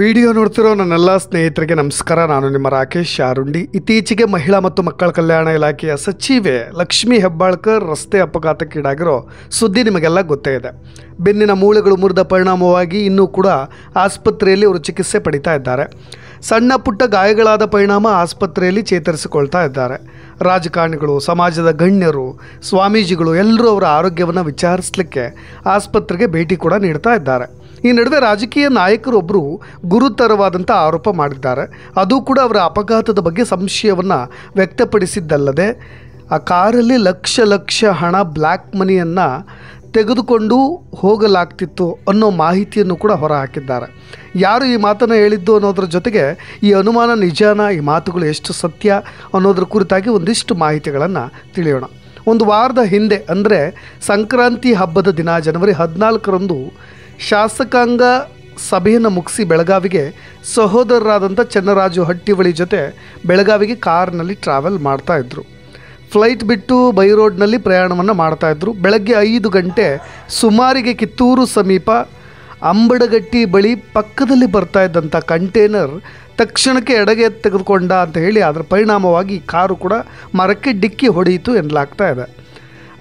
Video ನೋಡ್ತಿರೋ ನನ್ನೆಲ್ಲ ಸ್ನೇಹಿತರಿಗೆ ನಮಸ್ಕಾರ. ನಾನು ನಿಮ್ಮ ರಾಕೇಶ್ ಆರುಂಡಿ. ಇತ್ತೀಚೆಗೆ ಮಹಿಳಾ ಮತ್ತು ಮಕ್ಕಳ ಕಲ್ಯಾಣ ಇಲಾಖೆಯ ಸಚಿವೆ ಲಕ್ಷ್ಮೀ ಹೆಬ್ಬಾಳ್ಕರ್ ರಸ್ತೆ ಅಪಘಾತಕ್ಕೀಡಾಗಿರೋ ಸುದ್ದಿ ನಿಮಗೆಲ್ಲ ಗೊತ್ತೇ ಇದೆ. ಬೆನ್ನಿನ ಮೂಳೆಗಳು ಮುರಿದ ಪರಿಣಾಮವಾಗಿ ಇನ್ನೂ ಕೂಡ ಆಸ್ಪತ್ರೆಯಲ್ಲಿ ಅವರು ಚಿಕಿತ್ಸೆ ಪಡಿತಾ ಇದ್ದಾರೆ. ಸಣ್ಣ ಪುಟ್ಟ ಗಾಯಗಳಾದ ಪರಿಣಾಮ ಆಸ್ಪತ್ರೆಯಲ್ಲಿ ಚೇತರಿಸಿಕೊಳ್ತಾ ಇದ್ದಾರೆ. ರಾಜಕಾರಣಿಗಳು, ಸಮಾಜದ ಗಣ್ಯರು, ಸ್ವಾಮೀಜಿಗಳು ಎಲ್ಲರೂ ಅವರ ಆರೋಗ್ಯವನ್ನು ವಿಚಾರಿಸಲಿಕ್ಕೆ ಆಸ್ಪತ್ರೆಗೆ ಭೇಟಿ ಕೂಡ ನೀಡ್ತಾ ಇದ್ದಾರೆ. ಈ ನಡುವೆ ರಾಜಕೀಯ ನಾಯಕರೊಬ್ಬರು ಗುರುತರವಾದಂಥ ಆರೋಪ ಮಾಡಿದ್ದಾರೆ. ಅದು ಕೂಡ ಅವರ ಅಪಘಾತದ ಬಗ್ಗೆ ಸಂಶಯವನ್ನು ವ್ಯಕ್ತಪಡಿಸಿದ್ದಲ್ಲದೆ ಆ ಕಾರಲ್ಲಿ ಲಕ್ಷ ಹಣ ಬ್ಲ್ಯಾಕ್ ಮನಿಯನ್ನು ತೆಗೆದುಕೊಂಡು ಹೋಗಲಾಗ್ತಿತ್ತು ಅನ್ನೋ ಮಾಹಿತಿಯನ್ನು ಕೂಡ ಹೊರಹಾಕಿದ್ದಾರೆ. ಯಾರು ಈ ಮಾತನ್ನು ಹೇಳಿದ್ದು ಅನ್ನೋದ್ರ ಜೊತೆಗೆ ಈ ಅನುಮಾನ ನಿಜಾನ, ಈ ಮಾತುಗಳು ಎಷ್ಟು ಸತ್ಯ ಅನ್ನೋದ್ರ ಕುರಿತಾಗಿ ಒಂದಿಷ್ಟು ಮಾಹಿತಿಗಳನ್ನು ತಿಳಿಯೋಣ. ಒಂದು ವಾರದ ಹಿಂದೆ ಅಂದರೆ ಸಂಕ್ರಾಂತಿ ಹಬ್ಬದ ದಿನ ಜನವರಿ 14ರಂದು ಶಾಸಕಾಂಗ ಸಭೆಯನ್ನು ಮುಗಿಸಿ ಬೆಳಗಾವಿಗೆ ಸಹೋದರರಾದಂಥ ಚನ್ನರಾಜು ಹಟ್ಟಿವಳಿ ಜೊತೆ ಬೆಳಗಾವಿಗೆ ಕಾರ್ನಲ್ಲಿ ಟ್ರಾವೆಲ್ ಮಾಡ್ತಾಯಿದ್ರು. ಫ್ಲೈಟ್ ಬಿಟ್ಟು ಬೈ ರೋಡ್ನಲ್ಲಿ ಪ್ರಯಾಣವನ್ನು ಮಾಡ್ತಾಯಿದ್ರು. ಬೆಳಗ್ಗೆ 5 ಗಂಟೆ ಸುಮಾರಿಗೆ ಕಿತ್ತೂರು ಸಮೀಪ ಅಂಬಡಗಟ್ಟಿ ಬಳಿ ಪಕ್ಕದಲ್ಲಿ ಬರ್ತಾ ಇದ್ದಂಥ ಕಂಟೇನರ್ ತಕ್ಷಣಕ್ಕೆ ಎಡಗೆ ತೆಗೆದುಕೊಂಡ ಅಂತ ಹೇಳಿ ಅದರ ಪರಿಣಾಮವಾಗಿ ಕಾರು ಕೂಡ ಮರಕ್ಕೆ ಡಿಕ್ಕಿ ಹೊಡೆಯಿತು ಎನ್ನಲಾಗ್ತಾ ಇದೆ.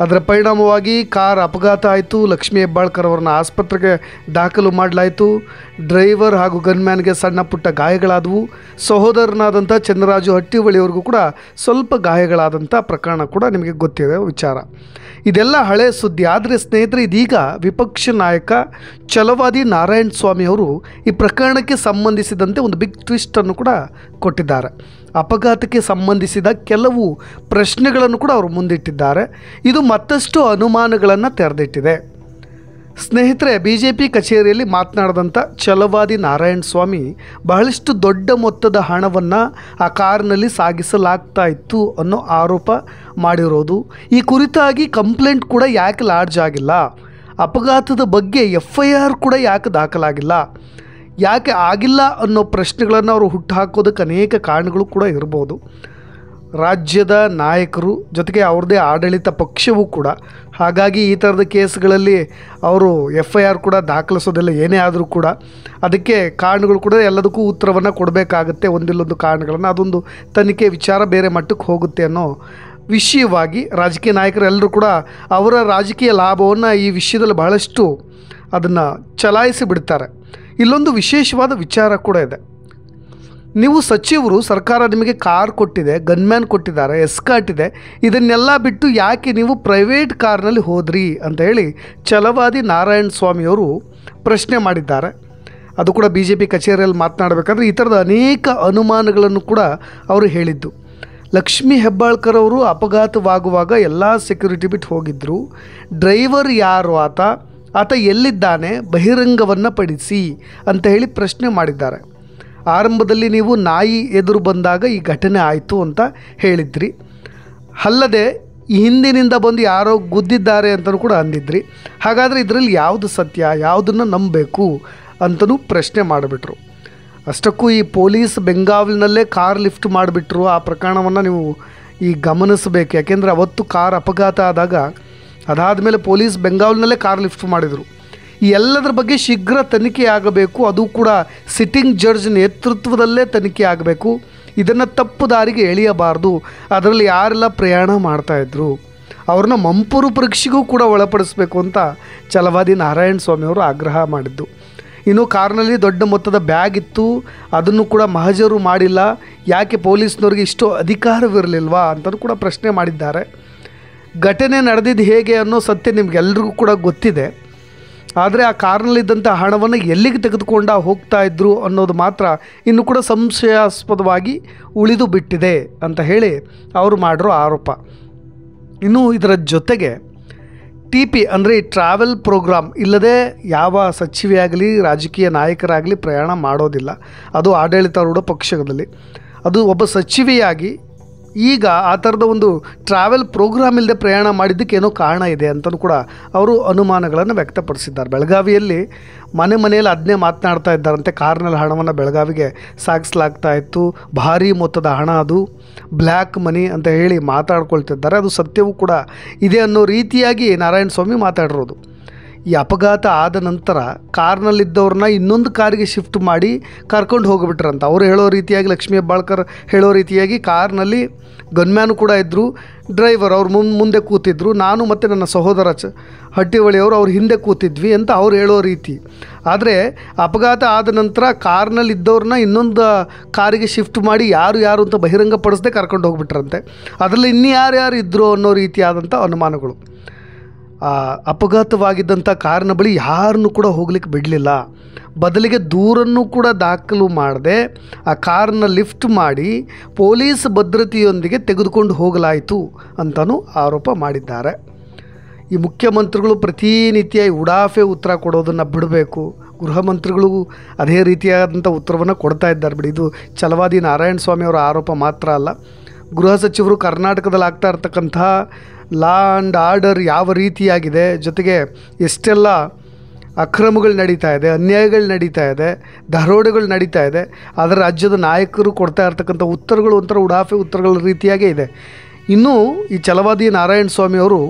ಅದರ ಪರಿಣಾಮವಾಗಿ ಕಾರ್ ಅಪಘಾತ ಆಯಿತು. ಲಕ್ಷ್ಮೀ ಹೆಬ್ಬಾಳ್ಕರ್ ಅವರನ್ನ ಆಸ್ಪತ್ರೆಗೆ ದಾಖಲು ಮಾಡಲಾಯಿತು. ಡ್ರೈವರ್ ಹಾಗೂ ಗನ್ಮ್ಯಾನ್ಗೆ ಸಣ್ಣ ಪುಟ್ಟ ಗಾಯಗಳಾದವು. ಸಹೋದರನಾದಂಥ ಚನ್ನರಾಜು ಹಟ್ಟಿವಳಿಯವ್ರಿಗೂ ಕೂಡ ಸ್ವಲ್ಪ ಗಾಯಗಳಾದಂಥ ಪ್ರಕರಣ ಕೂಡ ನಿಮಗೆ ಗೊತ್ತಿದೆ ವಿಚಾರ. ಇದೆಲ್ಲ ಹಳೆ ಸುದ್ದಿ. ಆದರೆ ಸ್ನೇಹಿತರೆ, ಇದೀಗ ವಿಪಕ್ಷ ನಾಯಕ ಛಲವಾದಿ ನಾರಾಯಣ ಸ್ವಾಮಿ ಅವರು ಈ ಪ್ರಕರಣಕ್ಕೆ ಸಂಬಂಧಿಸಿದಂತೆ ಒಂದು ಬಿಗ್ ಟ್ವಿಸ್ಟನ್ನು ಕೂಡ ಕೊಟ್ಟಿದ್ದಾರೆ. ಅಪಘಾತಕ್ಕೆ ಸಂಬಂಧಿಸಿದ ಕೆಲವು ಪ್ರಶ್ನೆಗಳನ್ನು ಕೂಡ ಅವರು ಮುಂದಿಟ್ಟಿದ್ದಾರೆ. ಇದು ಮತ್ತಷ್ಟು ಅನುಮಾನಗಳನ್ನು ತೆರೆದಿಟ್ಟಿದೆ. ಸ್ನೇಹಿತರೆ, BJP ಕಚೇರಿಯಲ್ಲಿ ಮಾತನಾಡಿದಂಥ ಛಲವಾದಿ ನಾರಾಯಣ ಸ್ವಾಮಿ ಬಹಳಷ್ಟು ದೊಡ್ಡ ಮೊತ್ತದ ಹಣವನ್ನು ಆ ಕಾರಿನಲ್ಲಿ ಸಾಗಿಸಲಾಗ್ತಾ ಇತ್ತು ಅನ್ನೋ ಆರೋಪ ಮಾಡಿರೋದು. ಈ ಕುರಿತಾಗಿ ಕಂಪ್ಲೇಂಟ್ ಕೂಡ ಯಾಕೆ ಲಾಡ್ಜ್ ಆಗಿಲ್ಲ, ಅಪಘಾತದ ಬಗ್ಗೆ FIR ಕೂಡ ಯಾಕೆ ದಾಖಲಾಗಿಲ್ಲ, ಯಾಕೆ ಆಗಿಲ್ಲ ಅನ್ನೋ ಪ್ರಶ್ನೆಗಳನ್ನು ಅವರು ಹುಟ್ಟುಹಾಕೋದಕ್ಕೆ ಅನೇಕ ಕಾರಣಗಳು ಕೂಡ ಇರ್ಬೋದು. ರಾಜ್ಯದ ನಾಯಕರು ಜೊತೆಗೆ ಅವ್ರದ್ದೇ ಆಡಳಿತ ಪಕ್ಷವೂ ಕೂಡ, ಹಾಗಾಗಿ ಈ ಥರದ ಕೇಸ್ಗಳಲ್ಲಿ ಅವರು FIR ಕೂಡ ದಾಖಲಿಸೋದಿಲ್ಲ. ಏನೇ ಆದರೂ ಕೂಡ ಅದಕ್ಕೆ ಕಾರಣಗಳು ಕೂಡ ಎಲ್ಲದಕ್ಕೂ ಉತ್ತರವನ್ನು ಕೊಡಬೇಕಾಗತ್ತೆ. ಒಂದಿಲ್ಲೊಂದು ಕಾರಣಗಳನ್ನು, ಅದೊಂದು ತನಿಖೆ ವಿಚಾರ ಬೇರೆ ಮಟ್ಟಕ್ಕೆ ಹೋಗುತ್ತೆ ಅನ್ನೋ ವಿಷಯವಾಗಿ ರಾಜಕೀಯ ನಾಯಕರೆಲ್ಲರೂ ಕೂಡ ಅವರ ರಾಜಕೀಯ ಲಾಭವನ್ನು ಈ ವಿಷಯದಲ್ಲಿ ಬಹಳಷ್ಟು ಅದನ್ನು ಚಲಾಯಿಸಿ ಬಿಡ್ತಾರೆ. ಇಲ್ಲೊಂದು ವಿಶೇಷವಾದ ವಿಚಾರ ಕೂಡ ಇದೆ. ನೀವು ಸಚಿವರು, ಸರ್ಕಾರ ನಿಮಗೆ ಕಾರ್ ಕೊಟ್ಟಿದೆ, ಗನ್ಮ್ಯಾನ್ ಕೊಟ್ಟಿದ್ದಾರೆ, ಎಸ್ಕಾರ್ಟ್ ಇದೆ, ಇದನ್ನೆಲ್ಲ ಬಿಟ್ಟು ಯಾಕೆ ನೀವು ಪ್ರೈವೇಟ್ ಕಾರ್ನಲ್ಲಿ ಹೋದ್ರಿ ಅಂತ ಹೇಳಿ ಛಲವಾದಿ ನಾರಾಯಣ ಸ್ವಾಮಿಯವರು ಪ್ರಶ್ನೆ ಮಾಡಿದ್ದಾರೆ. ಅದು ಕೂಡ BJP ಕಚೇರಿಯಲ್ಲಿ ಮಾತನಾಡಬೇಕಾದ್ರೆ ಈ ಥರದ ಅನೇಕ ಅನುಮಾನಗಳನ್ನು ಕೂಡ ಅವರು ಹೇಳಿದ್ದು. ಲಕ್ಷ್ಮೀ ಹೆಬ್ಬಾಳ್ಕರ್ ಅವರು ಅಪಘಾತವಾಗುವಾಗ ಎಲ್ಲ ಸೆಕ್ಯೂರಿಟಿ ಬಿಟ್ಟು ಹೋಗಿದ್ದರು. ಡ್ರೈವರ್ ಯಾರು, ಆತ ಎಲ್ಲಿದ್ದಾನೆ, ಬಹಿರಂಗವನ್ನು ಪಡಿಸಿ ಅಂತ ಹೇಳಿ ಪ್ರಶ್ನೆ ಮಾಡಿದ್ದಾರೆ. ಆರಂಭದಲ್ಲಿ ನೀವು ನಾಯಿ ಎದುರು ಬಂದಾಗ ಈ ಘಟನೆ ಆಯಿತು ಅಂತ ಹೇಳಿದ್ರಿ. ಅಲ್ಲದೆ ಹಿಂದಿನಿಂದ ಬಂದು ಯಾರೋ ಗುದ್ದಿದ್ದಾರೆ ಅಂತಲೂ ಕೂಡ ಅಂದಿದ್ರಿ. ಹಾಗಾದರೆ ಇದರಲ್ಲಿ ಯಾವುದು ಸತ್ಯ, ಯಾವುದನ್ನು ನಂಬಬೇಕು ಅಂತಲೂ ಪ್ರಶ್ನೆ ಮಾಡಿಬಿಟ್ರು. ಅಷ್ಟಕ್ಕೂ ಈ ಪೊಲೀಸ್ ಬೆಂಗಾವಲಿನಲ್ಲೇ ಕಾರ್ ಲಿಫ್ಟ್ ಮಾಡಿಬಿಟ್ರು. ಆ ಪ್ರಕರಣವನ್ನು ನೀವು ಗಮನಿಸಬೇಕು. ಯಾಕೆಂದರೆ ಅವತ್ತು ಕಾರ್ ಅಪಘಾತ ಆದಾಗ ಅದಾದಮೇಲೆ ಪೊಲೀಸ್ ಬೆಂಗಾವಲಿನಲ್ಲೇ ಕಾರ್ ಲಿಫ್ಟ್ ಮಾಡಿದರು. ಈ ಎಲ್ಲದರ ಬಗ್ಗೆ ಶೀಘ್ರ ತನಿಖೆ ಆಗಬೇಕು. ಅದು ಕೂಡ ಸಿಟ್ಟಿಂಗ್ ಜಡ್ಜ್ ನೇತೃತ್ವದಲ್ಲೇ ತನಿಖೆ ಆಗಬೇಕು. ಇದನ್ನು ತಪ್ಪು ದಾರಿಗೆ ಎಳೆಯಬಾರ್ದು. ಅದರಲ್ಲಿ ಯಾರೆಲ್ಲ ಪ್ರಯಾಣ ಮಾಡ್ತಾಯಿದ್ರು ಅವ್ರನ್ನ ಮಂಪರು ಪರೀಕ್ಷೆಗೂ ಕೂಡ ಒಳಪಡಿಸಬೇಕು ಅಂತ ಛಲವಾದಿ ನಾರಾಯಣ ಸ್ವಾಮಿಯವರು ಆಗ್ರಹ ಮಾಡಿದ್ದು. ಇನ್ನು ಕಾರ್ನಲ್ಲಿ ದೊಡ್ಡ ಮೊತ್ತದ ಬ್ಯಾಗ್ ಇತ್ತು, ಅದನ್ನು ಕೂಡ ಮಹಜರು ಮಾಡಿಲ್ಲ. ಯಾಕೆ ಪೊಲೀಸ್ನವ್ರಿಗೆ ಇಷ್ಟು ಅಧಿಕಾರವಿರಲಿಲ್ವಾ ಅಂತಲೂ ಕೂಡ ಪ್ರಶ್ನೆ ಮಾಡಿದ್ದಾರೆ. ಘಟನೆ ನಡೆದಿದ್ದು ಹೇಗೆ ಅನ್ನೋ ಸತ್ಯ ನಿಮಗೆಲ್ರಿಗೂ ಕೂಡ ಗೊತ್ತಿದೆ. ಆದರೆ ಆ ಕಾರ್ನಲ್ಲಿದ್ದಂಥ ಹಣವನ್ನು ಎಲ್ಲಿಗೆ ತೆಗೆದುಕೊಂಡ ಹೋಗ್ತಾ ಇದ್ರು ಅನ್ನೋದು ಮಾತ್ರ ಇನ್ನೂ ಕೂಡ ಸಂಶಯಾಸ್ಪದವಾಗಿ ಉಳಿದು ಬಿಟ್ಟಿದೆ ಅಂತ ಹೇಳಿ ಅವರು ಮಾಡಿರೋ ಆರೋಪ. ಇನ್ನು ಇದರ ಜೊತೆಗೆ TP ಅಂದರೆ ಟ್ರಾವೆಲ್ ಪ್ರೋಗ್ರಾಮ್ ಇಲ್ಲದೆ ಯಾವ ಸಚಿವೆಯಾಗಲಿ ರಾಜಕೀಯ ನಾಯಕರಾಗಲಿ ಪ್ರಯಾಣ ಮಾಡೋದಿಲ್ಲ. ಅದು ಆಡಳಿತಾರೂಢ ಪಕ್ಷದಲ್ಲಿ. ಅದು ಒಬ್ಬ ಸಚಿವೆಯಾಗಿ ಈಗ ಆ ಥರದ ಒಂದು ಟ್ರಾವೆಲ್ ಪ್ರೋಗ್ರಾಮ್ ಇಲ್ಲದೆ ಪ್ರಯಾಣ ಮಾಡಿದ್ದಕ್ಕೆ ಏನೋ ಕಾರಣ ಇದೆ ಅಂತಲೂ ಕೂಡ ಅವರು ಅನುಮಾನಗಳನ್ನು ವ್ಯಕ್ತಪಡಿಸಿದ್ದಾರೆ. ಬೆಳಗಾವಿಯಲ್ಲಿ ಮನೆಯಲ್ಲಿ ಅದನ್ನೇ ಮಾತನಾಡ್ತಾ ಇದ್ದಾರಂತೆ. ಕಾರ್ನಲ್ಲಿ ಹಣವನ್ನು ಬೆಳಗಾವಿಗೆ ಸಾಗಿಸಲಾಗ್ತಾ ಇತ್ತು, ಭಾರೀ ಮೊತ್ತದ ಹಣ, ಅದು ಬ್ಲ್ಯಾಕ್ ಮನಿ ಅಂತ ಹೇಳಿ ಮಾತಾಡ್ಕೊಳ್ತಿದ್ದಾರೆ. ಅದು ಸತ್ಯವೂ ಕೂಡ ಇದೆ ಅನ್ನೋ ರೀತಿಯಾಗಿ ನಾರಾಯಣ ಸ್ವಾಮಿ ಮಾತಾಡಿರೋದು. ಈ ಅಪಘಾತ ಆದ ನಂತರ ಕಾರ್ನಲ್ಲಿದ್ದವ್ರನ್ನ ಇನ್ನೊಂದು ಕಾರಿಗೆ ಶಿಫ್ಟ್ ಮಾಡಿ ಕರ್ಕೊಂಡು ಹೋಗಿಬಿಟ್ರಂತ. ಅವರು ಹೇಳೋ ರೀತಿಯಾಗಿ, ಲಕ್ಷ್ಮೀ ಹೆಬ್ಬಾಳ್ಕರ್ ಹೇಳೋ ರೀತಿಯಾಗಿ ಕಾರ್ನಲ್ಲಿ ಗನ್ಮ್ಯಾನು ಕೂಡ ಇದ್ದರು, ಡ್ರೈವರ್ ಅವ್ರು ಮುಂದೆ ಕೂತಿದ್ರು, ನಾನು ಮತ್ತು ನನ್ನ ಸಹೋದರ ಹಟ್ಟಿಹೊಳಿಯವರು ಅವ್ರು ಹಿಂದೆ ಕೂತಿದ್ವಿ ಅಂತ ಅವ್ರು ಹೇಳೋ ರೀತಿ. ಆದರೆ ಅಪಘಾತ ಆದ ನಂತರ ಕಾರ್ನಲ್ಲಿದ್ದವ್ರನ್ನ ಇನ್ನೊಂದು ಕಾರಿಗೆ ಶಿಫ್ಟ್ ಮಾಡಿ ಯಾರು ಅಂತ ಬಹಿರಂಗಪಡಿಸದೆ ಕರ್ಕೊಂಡು ಹೋಗ್ಬಿಟ್ರಂತೆ. ಅದರಲ್ಲಿ ಯಾರ್ಯಾರು ಇದ್ದರು ಅನ್ನೋ ರೀತಿಯಾದಂಥ ಅನುಮಾನಗಳು. ಅಪಘಾತವಾಗಿದ್ದಂಥ ಕಾರಿನ ಬಳಿ ಯಾರನ್ನೂ ಕೂಡ ಹೋಗ್ಲಿಕ್ಕೆ ಬಿಡಲಿಲ್ಲ. ಬದಲಿಗೆ ದೂರನ್ನು ಕೂಡ ದಾಖಲು ಮಾಡದೆ ಆ ಕಾರನ್ನ ಲಿಫ್ಟ್ ಮಾಡಿ ಪೊಲೀಸ್ ಭದ್ರತೆಯೊಂದಿಗೆ ತೆಗೆದುಕೊಂಡು ಹೋಗಲಾಯಿತು ಅಂತಲೂ ಆರೋಪ ಮಾಡಿದ್ದಾರೆ. ಈ ಮುಖ್ಯಮಂತ್ರಿಗಳು ಪ್ರತಿನಿತ್ಯ ಉಡಾಫೆ ಉತ್ತರ ಕೊಡೋದನ್ನು ಬಿಡಬೇಕು. ಗೃಹ ಮಂತ್ರಿಗಳಿಗೂ ಅದೇ ರೀತಿಯಾದಂಥ ಉತ್ತರವನ್ನು ಕೊಡ್ತಾ ಇದ್ದಾರೆ ಬಿಡಿ. ಇದು ಛಲವಾದಿ ನಾರಾಯಣ ಸ್ವಾಮಿ ಅವರ ಆರೋಪ ಮಾತ್ರ ಅಲ್ಲ. ಗೃಹ ಸಚಿವರು ಕರ್ನಾಟಕದಲ್ಲಿ ಆಗ್ತಾ ಇರ್ತಕ್ಕಂಥ ಲಾ ಆ್ಯಂಡ್ ಆರ್ಡರ್ ಯಾವ ರೀತಿಯಾಗಿದೆ, ಜೊತೆಗೆ ಎಷ್ಟೆಲ್ಲ ಅಕ್ರಮಗಳು ನಡೀತಾ ಇದೆ, ಅನ್ಯಾಯಗಳು ನಡೀತಾ ಇದೆ, ದರೋಡೆಗಳು ನಡೀತಾ ಇದೆ, ಅದರ ರಾಜ್ಯದ ನಾಯಕರು ಕೊಡ್ತಾ ಇರ್ತಕ್ಕಂಥ ಉತ್ತರಗಳು ಒಂಥರ ಉಡಾಫೆ ಉತ್ತರಗಳ ರೀತಿಯಾಗೇ ಇದೆ. ಇನ್ನೂ ಈ ಛಲವಾದಿ ನಾರಾಯಣ ಸ್ವಾಮಿ ಅವರು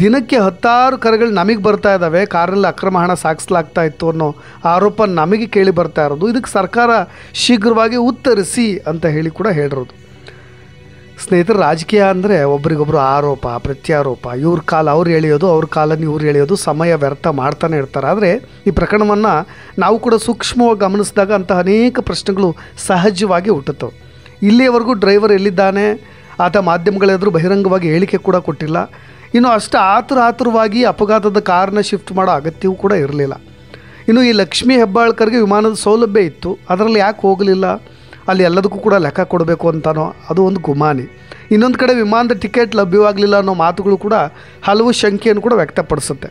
ದಿನಕ್ಕೆ 10 ಕರೆಗಳು ನಮಗೆ ಬರ್ತಾ ಇದ್ದಾವೆ, ಕಾರಲ್ಲಿ ಅಕ್ರಮ ಹಣ ಸಾಗಿಸಲಾಗ್ತಾ ಇತ್ತು ಅನ್ನೋ ಆರೋಪ ನಮಗೆ ಕೇಳಿ ಬರ್ತಾ ಇರೋದು. ಇದಕ್ಕೆ ಸರ್ಕಾರ ಶೀಘ್ರವಾಗಿ ಉತ್ತರಿಸಿ ಅಂತ ಹೇಳಿ ಕೂಡ ಹೇಳಿರೋದು. ಸ್ನೇಹಿತರು, ರಾಜಕೀಯ ಅಂದರೆ ಒಬ್ರಿಗೊಬ್ಬರು ಆರೋಪ ಪ್ರತ್ಯಾರೋಪ, ಇವ್ರ ಕಾಲ ಅವ್ರು ಎಳೆಯೋದು, ಅವ್ರ ಕಾಲನ್ನು ಇವ್ರು ಎಳೆಯೋದು, ಸಮಯ ವ್ಯರ್ಥ ಮಾಡ್ತಾನೆ ಇರ್ತಾರೆ. ಆದರೆ ಈ ಪ್ರಕರಣವನ್ನು ನಾವು ಕೂಡ ಸೂಕ್ಷ್ಮವಾಗಿ ಗಮನಿಸಿದಾಗ ಅಂತಹ ಅನೇಕ ಪ್ರಶ್ನೆಗಳು ಸಹಜವಾಗಿ ಹುಟ್ಟುತ್ತವೆ. ಇಲ್ಲಿಯವರೆಗೂ ಡ್ರೈವರ್ ಎಲ್ಲಿದ್ದಾನೆ, ಆತ ಮಾಧ್ಯಮಗಳೆದುರು ಬಹಿರಂಗವಾಗಿ ಹೇಳಿಕೆ ಕೂಡ ಕೊಟ್ಟಿಲ್ಲ. ಇನ್ನು ಅಷ್ಟು ಆತುರವಾಗಿ ಅಪಘಾತದ ಕಾರನ್ನ ಶಿಫ್ಟ್ ಮಾಡೋ ಅಗತ್ಯವೂ ಕೂಡ ಇರಲಿಲ್ಲ. ಇನ್ನು ಈ ಲಕ್ಷ್ಮೀ ಹೆಬ್ಬಾಳ್ಕರ್ಗೆ ವಿಮಾನದ ಸೌಲಭ್ಯ ಇತ್ತು, ಅದರಲ್ಲಿ ಯಾಕೆ ಹೋಗಲಿಲ್ಲ, ಅಲ್ಲಿ ಎಲ್ಲದಕ್ಕೂ ಕೂಡ ಲೆಕ್ಕ ಕೊಡಬೇಕು ಅಂತನೋ ಅದು ಒಂದು ಗುಮಾನಿ. ಇನ್ನೊಂದು ಕಡೆ ವಿಮಾನದ ಟಿಕೆಟ್ ಲಭ್ಯವಾಗಲಿಲ್ಲ ಅನ್ನೋ ಮಾತುಗಳು ಕೂಡ ಹಲವು ಶಂಕೆಯನ್ನು ಕೂಡ ವ್ಯಕ್ತಪಡಿಸುತ್ತೆ.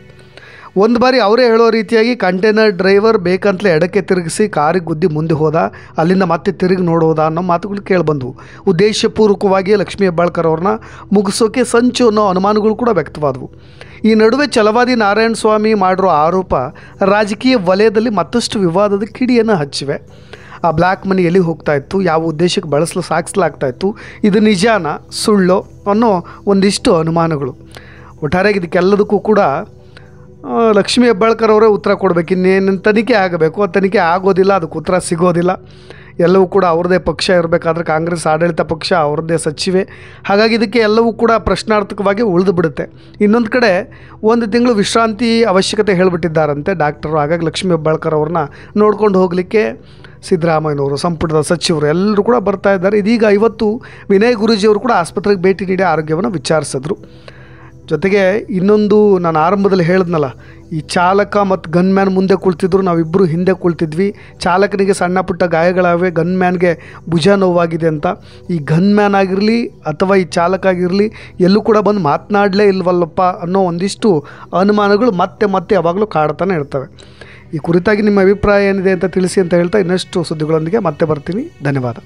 ಒಂದು ಬಾರಿ ಅವರೇ ಹೇಳೋ ರೀತಿಯಾಗಿ ಕಂಟೈನರ್ ಡ್ರೈವರ್ ಬೇಕಂತಲೇ ಎಡಕ್ಕೆ ತಿರುಗಿಸಿ ಕಾರಿಗೆ ಗುದ್ದಿ ಮುಂದೆ ಹೋದ, ಅಲ್ಲಿಂದ ಮತ್ತೆ ತಿರುಗಿ ನೋಡೋದ ಅನ್ನೋ ಮಾತುಗಳು ಕೇಳಿಬಂದವು. ಉದ್ದೇಶಪೂರ್ವಕವಾಗಿ ಲಕ್ಷ್ಮೀ ಹೆಬ್ಬಾಳ್ಕರ್ ಅವ್ರನ್ನ ಮುಗಿಸೋಕೆ ಸಂಚು ಅನ್ನೋ ಅನುಮಾನಗಳು ಕೂಡ ವ್ಯಕ್ತವಾದವು. ಈ ನಡುವೆ ಛಲವಾದಿ ನಾರಾಯಣ ಸ್ವಾಮಿ ಮಾಡಿರೋ ಆರೋಪ ರಾಜಕೀಯ ವಲಯದಲ್ಲಿ ಮತ್ತಷ್ಟು ವಿವಾದದ ಕಿಡಿಯನ್ನು ಹಚ್ಚಿವೆ. ಆ ಬ್ಲ್ಯಾಕ್ ಮನಿ ಎಲ್ಲಿ ಹೋಗ್ತಾ ಇತ್ತು, ಯಾವ ಉದ್ದೇಶಕ್ಕೆ ಸಾಗಿಸಲಾಗ್ತಾ ಇತ್ತು, ಇದು ನಿಜಾನ ಸುಳ್ಳು ಅನ್ನೋ ಒಂದಿಷ್ಟು ಅನುಮಾನಗಳು. ಒಟ್ಟಾರೆಯಾಗಿ ಇದಕ್ಕೆಲ್ಲದಕ್ಕೂ ಕೂಡ ಲಕ್ಷ್ಮೀ ಹೆಬ್ಬಾಳ್ಕರ್ ಅವರೇ ಉತ್ತರ ಕೊಡಬೇಕು. ಇನ್ನೇನು ತನಿಖೆ ಆಗಬೇಕು, ಆ ತನಿಖೆ ಆಗೋದಿಲ್ಲ, ಅದಕ್ಕೆ ಉತ್ತರ ಸಿಗೋದಿಲ್ಲ. ಎಲ್ಲವೂ ಕೂಡ ಅವ್ರದ್ದೇ ಪಕ್ಷ ಇರಬೇಕಾದ್ರೆ ಕಾಂಗ್ರೆಸ್ ಆಡಳಿತ ಪಕ್ಷ ಅವ್ರದ್ದೇ ಸಚಿವೆ, ಹಾಗಾಗಿ ಇದಕ್ಕೆ ಎಲ್ಲವೂ ಕೂಡ ಪ್ರಶ್ನಾರ್ಥಕವಾಗಿ ಉಳಿದು ಬಿಡುತ್ತೆ. ಇನ್ನೊಂದು ಕಡೆ 1 ತಿಂಗಳು ವಿಶ್ರಾಂತಿ ಅವಶ್ಯಕತೆ ಹೇಳಿಬಿಟ್ಟಿದ್ದಾರಂತೆ ಡಾಕ್ಟರು. ಹಾಗಾಗಿ ಲಕ್ಷ್ಮೀ ಹೆಬ್ಬಾಳ್ಕರ್ ಅವ್ರನ್ನ ನೋಡ್ಕೊಂಡು ಹೋಗಲಿಕ್ಕೆ ಸಿದ್ದರಾಮಯ್ಯನವರು, ಸಂಪುಟದ ಸಚಿವರು ಎಲ್ಲರೂ ಕೂಡ ಬರ್ತಾ ಇದ್ದಾರೆ. ಇದೀಗ ಇವತ್ತು ವಿನಯ್ ಗುರೂಜಿಯವರು ಕೂಡ ಆಸ್ಪತ್ರೆಗೆ ಭೇಟಿ ನೀಡಿ ಆರೋಗ್ಯವನ್ನು ವಿಚಾರಿಸಿದ್ರು. ಜೊತೆಗೆ ಇನ್ನೊಂದು, ನಾನು ಆರಂಭದಲ್ಲಿ ಹೇಳಿದ್ನಲ್ಲ, ಈ ಚಾಲಕ ಮತ್ತು ಗನ್ಮ್ಯಾನ್ ಮುಂದೆ ಕುಳಿತಿದ್ರು, ನಾವಿಬ್ಬರು ಹಿಂದೆ ಕುಳಿತಿದ್ವಿ. ಚಾಲಕನಿಗೆ ಸಣ್ಣ ಪುಟ್ಟ ಗಾಯಗಳಾವೆ, ಗನ್ಮ್ಯಾನ್ಗೆ ಭುಜ ನೋವಾಗಿದೆ ಅಂತ. ಈ ಗನ್ಮ್ಯಾನ್ ಆಗಿರಲಿ ಅಥವಾ ಈ ಚಾಲಕ ಆಗಿರಲಿ ಎಲ್ಲೂ ಕೂಡ ಬಂದು ಮಾತನಾಡಲೇ ಇಲ್ವಲ್ಲಪ್ಪ ಅನ್ನೋ ಒಂದಿಷ್ಟು ಅನುಮಾನಗಳು ಮತ್ತೆ ಯಾವಾಗಲೂ ಕಾಡ್ತಾನೆ ಇರ್ತವೆ. ಈ ಕುರಿತಾಗಿ ನಿಮ್ಮ ಅಭಿಪ್ರಾಯ ಏನಿದೆ ಅಂತ ತಿಳಿಸಿ ಅಂತ ಹೇಳ್ತಾ ಇನ್ನಷ್ಟು ಸುದ್ದಿಗಳೊಂದಿಗೆ ಮತ್ತೆ ಬರ್ತೀನಿ. ಧನ್ಯವಾದ.